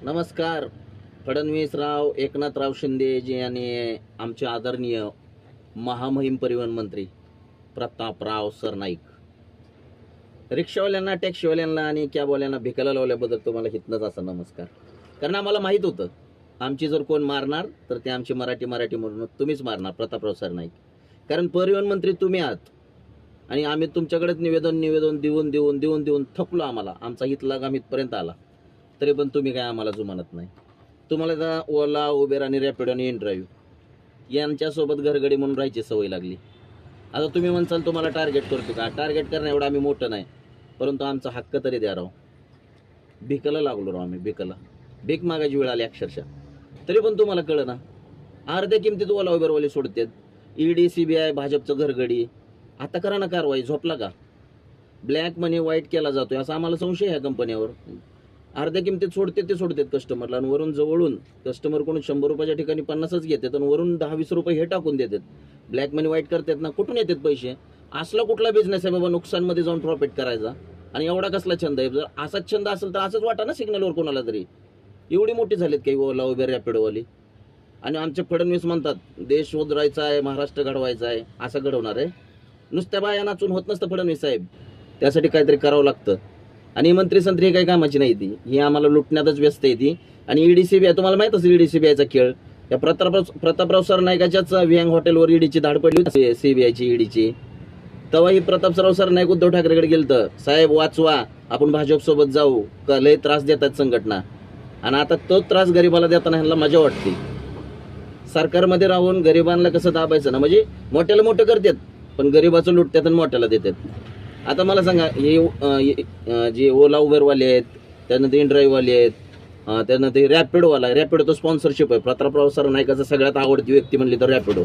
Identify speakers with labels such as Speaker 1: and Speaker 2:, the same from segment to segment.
Speaker 1: नमस्कार. फडणवीसराव एकनाथराव शिंदे जी आणि आमचे आदरणीय महामहिम परिवहन मंत्री प्रतापराव सरनाईक, रिक्षावाल्यांना, टॅक्सीवाल्यांना आणि कॅबवाल्यांना भिकायला लावल्याबद्दल तुम्हाला हितनंच असा नमस्कार. कारण आम्हाला माहीत होतं आमची जर कोण मारणार तर ते आमची मराठी म्हणून तुम्हीच मारणार, प्रतापराव सरनाईक. कारण परिवहन मंत्री तुम्ही आहात आणि आम्ही तुमच्याकडेच निवेदन देऊन थकलो. आमचा हितला गाम इथपर्यंत आला तरी पण तुम्ही काय आम्हाला जुमानत नाही. तुम्हाला आता ओला, उबेर आणि रॅपिडो आणि इनड्राईव्ह यांच्यासोबत घरगडी म्हणून राहायची सवय लागली. आता तुम्ही म्हणसाल तुम्हाला टार्गेट करतो का? टार्गेट करणं एवढं आम्ही मोठं नाही, परंतु आमचा हक्क तरी द्या राव. भिकाला लागलो राव आम्ही, भीक मागायची वेळ आली अक्षरशः. तरी पण तुम्हाला कळलं ना, अर्ध्या किमतीत ओला उबेरवाले सोडतात. ईडी, सीबीआय, भाजपचं घरगडी. आता करा ना कारवाई. झोपला का? ब्लॅक मनी वाईट केला जातोय असा आम्हाला संशय आहे कंपनीवर. अर्ध्या किमतीत सोडतात कस्टमरला आणि वरून जवळून कस्टमर कोण 100 रुपयाच्या ठिकाणी 50च घेतात आणि वरून 10-20 रुपये हे टाकून देतात. ब्लॅक मनी वाईट करतात ना. कुठून येतात पैसे? असला कुठला बिझनेस आहे बाबा नुकसानमध्ये जाऊन प्रॉफिट करायचा? आणि एवढा कसला छंद आहे? जर असाच छंद असेल तर असंच वाटा ना सिग्नलवर कोणाला तरी. एवढी मोठी झालीत काही ओला, उबेर, रॅपिडोवाली. आणि आमचे फडणवीस म्हणतात देश सुधारायचा आहे, महाराष्ट्र घडवायचा आहे. असं घडवणार आहे? नुसत्या बाया नाचून होत नसतं फडणवीस साहेब. त्यासाठी काहीतरी करावं लागतं. आणि मंत्री संत्री काही कामाची नाही ती. ही आम्हाला लुटण्यातच व्यस्त आहे ती. आणि ईडी, सीबीआय तुम्हाला माहित असेल ईडी सीबीआयचा खेळ. या प्रतापराव सरनाईकाच्याच विहांग हॉटेलवर ईडीची धाड पडली होती, सीबीआयची ईडीची. तेव्हा ही प्रतापराव सरनाईक उद्धव ठाकरेकडे गेलतं, साहेब वाचवा, आपण भाजप सोबत जाऊ, लय त्रास देतात संघटना. आणि आता तो त्रास गरिबाला देताना ह्यांना मजा वाटते. सरकारमध्ये राहून गरिबांना कसं दाबायचं ना, म्हणजे मोठ्याला मोठं करतात पण गरिबाचं लुटतात आणि मोठ्याला देतात. आता मला सांगा, हे जे ओला उबेरवाले आहेत, त्यानंतर इनड्राईव्हवाले आहेत, त्यानंतर रॅपिडोवाला आहे. रॅपिडो तो स्पॉन्सरशिप आहे. प्रतापराव सरनाईकाचा सगळ्यात आवडती व्यक्ती म्हणली तर रॅपिडो.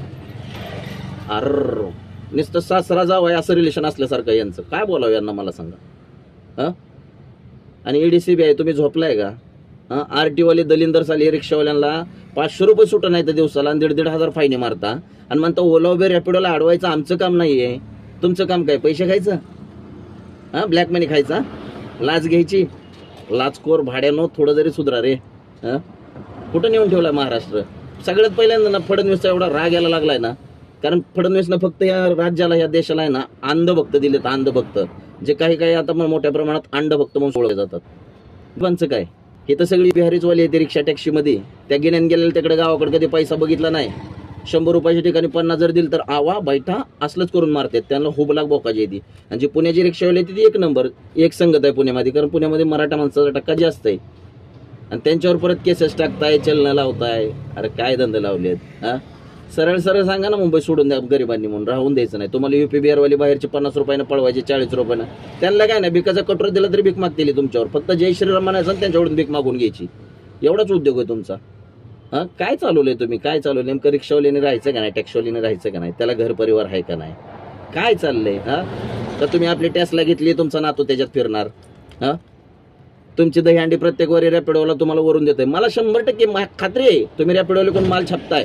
Speaker 1: नुसतं सासरा जावं असं रिलेशन असल्यासारखं यांचं. काय बोलावं यांना मला सांगा. आणि ईडी, सीबीआय तुम्ही झोपलाय का? आरटीओवाले दलिंदर साली रिक्षावाल्यांना 500 रुपये सुट नाही तर दिवसाला आणि 1,500 फाईने मारता आणि म्हणता ओला उबेर रॅपिडोला अडवायचं आमचं काम नाहीये. तुमचं काम काय? पैसे खायचं? ब्लॅक मनी खायचा? लाच घ्यायची? लाचखोर भाड्यानो थोडं जरी सुधरा रे. कुठं नेऊन ठेवलाय महाराष्ट्र? सगळ्यात पहिल्यांदा ना फडणवीसचा एवढा राग यायला लागलाय ना, कारण फडणवीसनं फक्त या राज्याला, या देशाला आहे ना अंधभक्त दिलेत. अंधभक्त जे काही आता मोठ्या प्रमाणात अंधभक्त म्हणून ओळखले जातात. पंच काय हे तर सगळी बिहारीचवाली येते रिक्षा टॅक्सीमध्ये. त्या गिन्यान गेलेल्या तिकडे गावाकडे कधी पैसा बघितला नाही. 100 रुपयाच्या ठिकाणी 50 जर दिल तर आवा बैठा असलंच करून मारतात. त्यांना हुबलाग बोकाजी येते. आणि जी पुण्याची रिक्षावाली येते ती एक नंबर, एक संगत आहे पुण्यामध्ये, कारण पुण्यामध्ये मराठा माणसाचा टक्का जास्त आहे. आणि त्यांच्यावर परत केसेस टाकताय, चलन लावताय. अरे काय धंदे लावलेत? सरळ सांगा ना, मुंबई सोडून द्या गरिबांनी म्हणून, राहून द्यायचं नाही. तुम्हाला युपी बिहारवाली बाहेरचे 50 रुपयानं पळवायचे, 40 रुपयानं. त्यांना काय नाही, भिकाचा कटोरा दिला तरी भीक मागतील तुमच्यावर. फक्त जय श्रीराम म्हणायचं त्यांच्याकडून भीक मागून घ्यायची. एवढाच उद्योग आहे तुमचा. काय चालवलंय तुम्ही? काय चालवलं नेमकं? रिक्षावालीने राहायचं का नाही? टॅक्सीवालीने राहायचं का नाही? त्याला घर परिवार आहे का नाही? काय चाललंय? तर तुम्ही आपली टेस्ला घेतली, तुमचा नातू त्याच्यात फिरणार. तुमची दहीहंडी प्रत्येक वारी रॅपिडोला तुम्हाला वरून देतोय. मला 100% खात्री आहे तुम्ही रॅपिडोला कोण माल छापताय,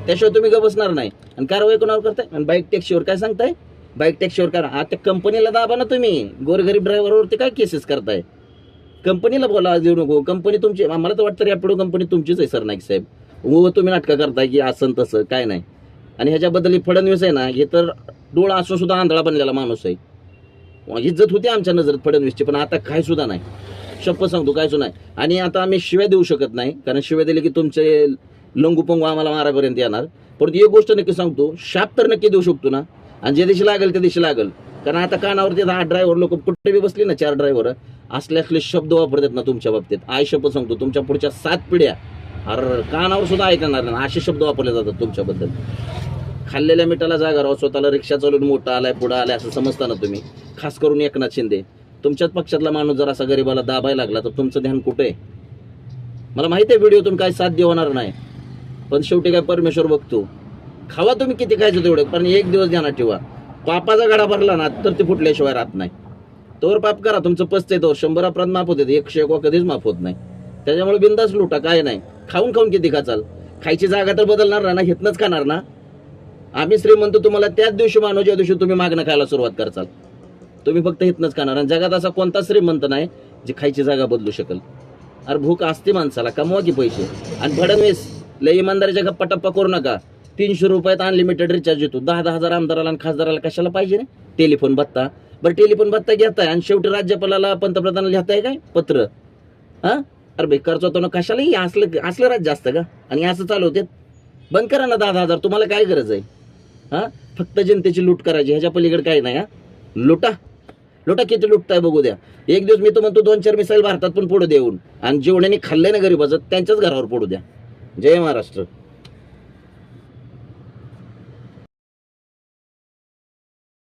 Speaker 1: त्याशिवाय तुम्ही गप बसणार नाही. आणि कारवाई कोणावर करताय? आणि बाईक टॅक्सीवर काय सांगताय? बाईक टॅक्सीवर करा. आता कंपनीला दाबा ना तुम्ही. गोरगरीब ड्रायव्हरवरती काय केसेस करताय? कंपनीला बोला, देऊ नको. कंपनी तुमची. मला तर वाटतं रॅपिडो कंपनी तुमचीच आहे सरनाईक साहेब. तुम्ही नाटकं करताय की असं तसं काय नाही. आणि ह्याच्याबद्दल फडणवीस आहे ना, हे तर डोळा असून सुद्धा आंधळा बनलेला माणूस आहे. इज्जत होती आमच्या नजरेत फडणवीसची, पण आता काय सुद्धा नाही. शपथ सांगतो काय सुद्धा नाही. आणि आता आम्ही शिव्या देऊ शकत नाही, कारण शिव्या दिले की तुमचे लंगू पंगू आम्हाला मारापर्यंत येणार. परंतु एक गोष्ट नक्की सांगतो, शाप तर नक्की देऊ शकतो ना. आणि ज्या दिवशी लागेल त्या दिवशी लागेल. कारण आता कानावरती 10 ड्रायव्हर लोक कुठे बी बसली ना, 4 ड्रायव्हर असले शब्द वापरतात ना तुमच्या बाबतीत. आय शपथ सांगतो, तुमच्या पुढच्या 7 पिढ्या कानावर सुद्धा ऐकणार नाही असे शब्द वापरले जातात तुमच्याबद्दल. खाल्लेल्या मिठाला जागा राहू. स्वतःला रिक्षा चालून मोठा आलाय, पुढं आलाय असं समजताना तुम्ही. खास करून एकनाथ शिंदे, तुमच्याच पक्षातला माणूस जर असा गरीबाला दाबायला लागला तर तुमचं ध्यान कुठे आहे? मला माहिती आहे व्हिडिओतून काय साध्य होणार नाही, पण शेवटी काय परमेश्वर बघतो. खावा तुम्ही किती खायचं तेवढं, पण एक दिवस ध्यानात ठेवा, पापाचा गडा भरला ना तर ते फुटल्याशिवाय राहत नाही. तोवर पाप करा, तुमचं पचतंय तोवर. 100 अपराध माफ होते, 101 कधीच माफ होत नाही. त्याच्यामुळे बिंदास लुटा, काय नाही. खाऊन किती खाचाल? खायची जागा तर बदलणार ना, घेतनच खाणार ना. आम्ही श्रीमंत तुम्हाला त्याच दिवशी मानू ज्या दिवशी तुम्ही मागणं खायला सुरुवात करचाल. तुम्ही फक्त हितनंच खाणार. आणि जगात असा कोणता श्रीमंत नाही जे खायची जागा बदलू शकेल. अरे भूक असते माणसाला, कमवा की पैसे. आणि फडणवीस लय इमानदारीच्या गप्पा टप्पा करू नका. 300 रुपयात अनलिमिटेड रिचार्ज येतो. 10,000 आमदाराला आणि खासदाराला कशाला पाहिजे रे टेलिफोन भत्ता? बरं टेलिफोन भत्ता घेताय आणि शेवटी राज्यपालाला पंतप्रधानाला लिहिताय काय पत्र? हा अरे बेकार होतो कशाला हे असलं राज्य असतं का? आणि असं चालवते. बंद करा ना 10,000. तुम्हाला काय गरज आहे? हा फक्त जनतेची लूट करायची, ह्याच्या पलीकडे काही नाही. हा लुटा लुटा, किती लुटताय बघू द्या. एक दिवस मी तर म्हणतो 2-4 मिसाईल भारतात पण पडू देऊन, आणि जेवढ्याने खाल्ले ना गरीबाचं त्यांच्याच घरावर पडू द्या. जय महाराष्ट्र.